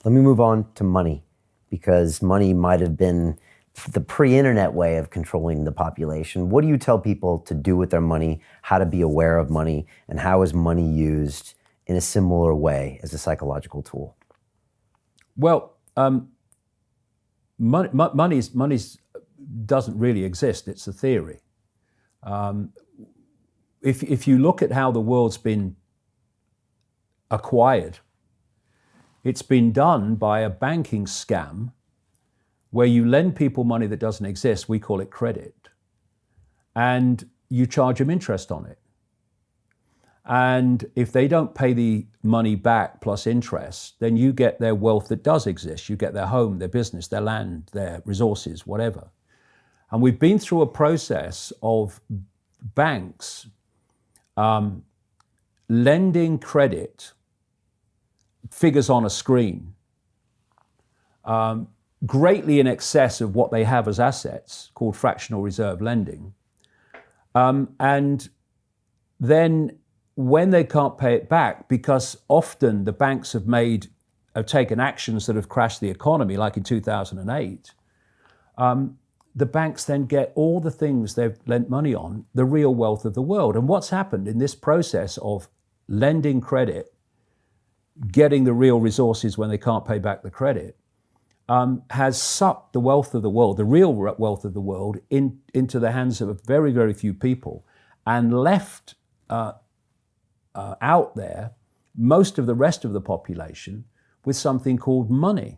Let me move on to money, because money might have been the pre-internet way of controlling the population. What do you tell people to do with their money, how to be aware of money, and how is money used in a similar way as a psychological tool? Well, money doesn't really exist. It's a theory. If you look at how the world's been acquired, it's been done by a banking scam where you lend people money that doesn't exist. We call it credit. And you charge them interest on it. And if they don't pay the money back plus interest, then you get their wealth that does exist. You get their home, their business, their land, their resources, whatever. And we've been through a process of banks lending credit, figures on a screen, greatly in excess of what they have as assets, called fractional reserve lending. And then when they can't pay it back, because often the banks have taken actions that have crashed the economy, like in 2008, the banks then get all the things they've lent money on, the real wealth of the world. And what's happened in this process of lending credit, getting the real resources when they can't pay back the credit, has sucked the wealth of the world, the real wealth of the world, into the hands of a very, very few people, and left out there most of the rest of the population with something called money.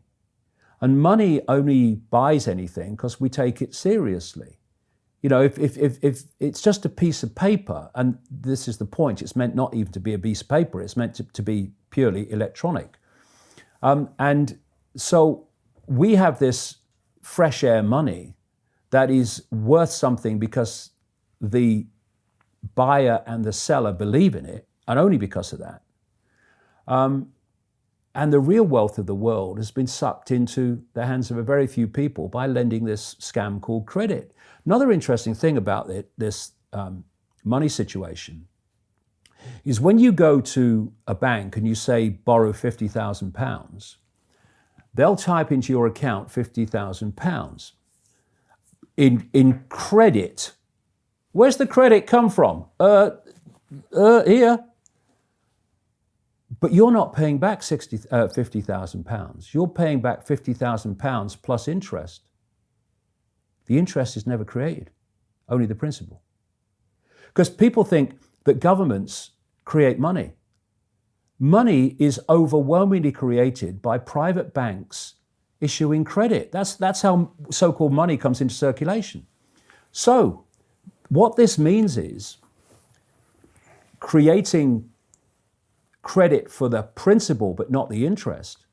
And money only buys anything because we take it seriously. You know, if it's just a piece of paper, and this is the point, it's meant not even to be a piece of paper, it's meant to be purely electronic. And so we have this fresh air money that is worth something because the buyer and the seller believe in it, and only because of that. And the real wealth of the world has been sucked into the hands of a very few people by lending this scam called credit. Another interesting thing about this money situation is when you go to a bank and you say, borrow £50,000, they'll type into your account £50,000 in credit. Where's the credit come from? Here. But you're not paying back £50,000. You're paying back £50,000 plus interest. The interest is never created, only the principal. Because people think that governments create money. Money is overwhelmingly created by private banks issuing credit. That's how so-called money comes into circulation. So what this means is creating credit for the principal but not the interest,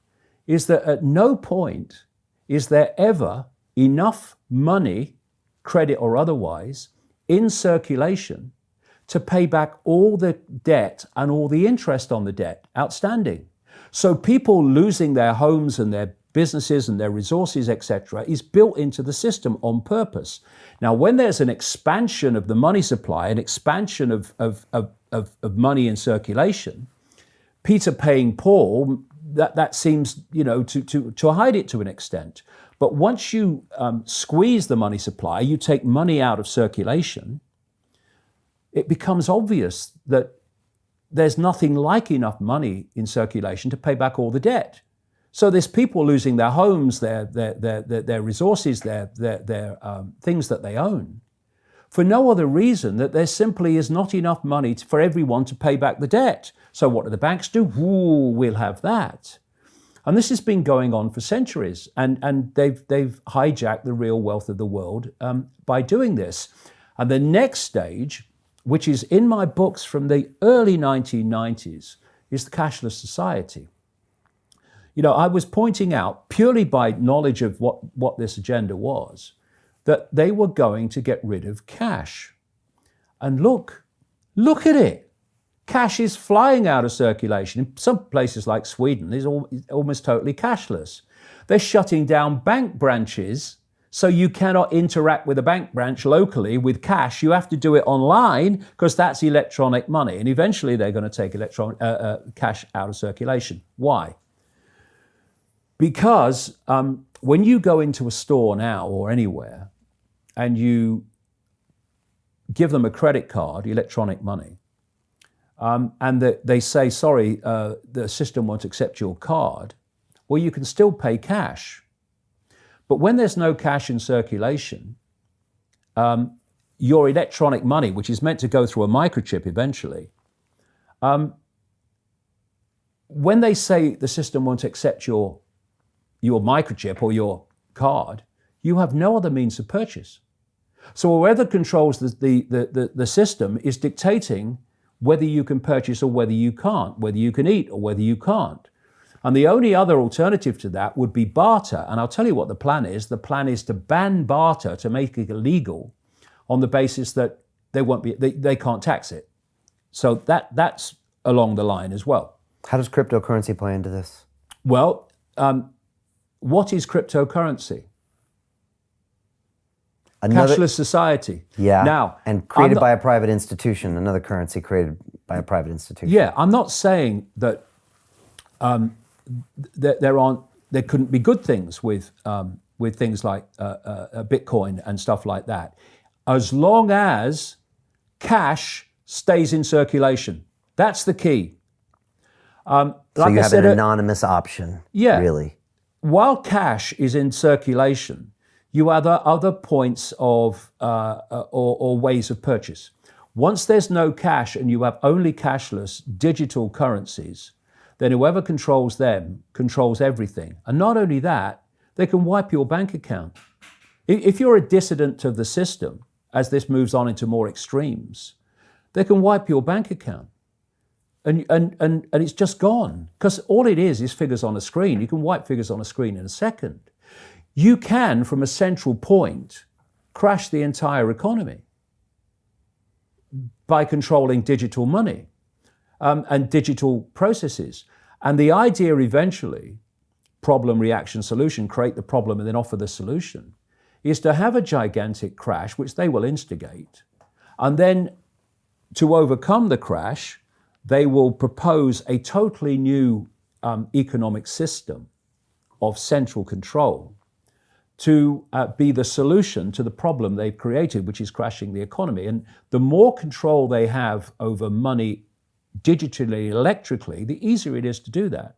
is that at no point is there ever enough money, credit or otherwise, in circulation to pay back all the debt and all the interest on the debt outstanding. So people losing their homes and their businesses and their resources, etc., is built into the system on purpose. Now, when there's an expansion of the money supply, an expansion of money in circulation, Peter paying Paul, that seems, to hide it to an extent. But once you squeeze the money supply, you take money out of circulation, it becomes obvious that there's nothing like enough money in circulation to pay back all the debt. So there's people losing their homes, their resources, their things that they own, for no other reason that there simply is not enough money for everyone to pay back the debt. So what do the banks do? Ooh, we'll have that. And this has been going on for centuries, and they've hijacked the real wealth of the world by doing this. And the next stage, which is in my books from the early 1990s, is the cashless society. I was pointing out, purely by knowledge of what this agenda was, that they were going to get rid of cash. And look at it. Cash is flying out of circulation. In some places like Sweden, it's almost totally cashless. They're shutting down bank branches, so you cannot interact with a bank branch locally with cash. You have to do it online because that's electronic money. And eventually they're going to take cash out of circulation. Why? Because when you go into a store now or anywhere and you give them a credit card, electronic money, and they say, sorry, the system won't accept your card, well, you can still pay cash. But when there's no cash in circulation, your electronic money, which is meant to go through a microchip eventually, when they say the system won't accept your microchip or your card, you have no other means of purchase. So whoever controls the system is dictating whether you can purchase or whether you can't, whether you can eat or whether you can't. And the only other alternative to that would be barter. And I'll tell you what the plan is. The plan is to ban barter, to make it illegal on the basis that they can't tax it. So that's along the line as well. How does cryptocurrency play into this? Well, what is cryptocurrency? Cashless society. Yeah. Now, and created by a private institution, another currency created by a private institution. Yeah, I'm not saying that there couldn't be good things with things like Bitcoin and stuff like that, as long as cash stays in circulation. That's the key. So you have an anonymous option. Yeah. Really. While cash is in circulation, you have other points of or ways of purchase. Once there's no cash and you have only cashless digital currencies, then whoever controls them controls everything. And not only that, they can wipe your bank account. If you're a dissident to the system, as this moves on into more extremes, they can wipe your bank account. And it's just gone. Because all it is figures on a screen. You can wipe figures on a screen in a second. You can, from a central point, crash the entire economy by controlling digital money and digital processes. And the idea eventually, problem, reaction, solution, create the problem and then offer the solution, is to have a gigantic crash, which they will instigate. And then to overcome the crash, they will propose a totally new economic system of central control to be the solution to the problem they've created, which is crashing the economy. And the more control they have over money digitally, electrically, the easier it is to do that.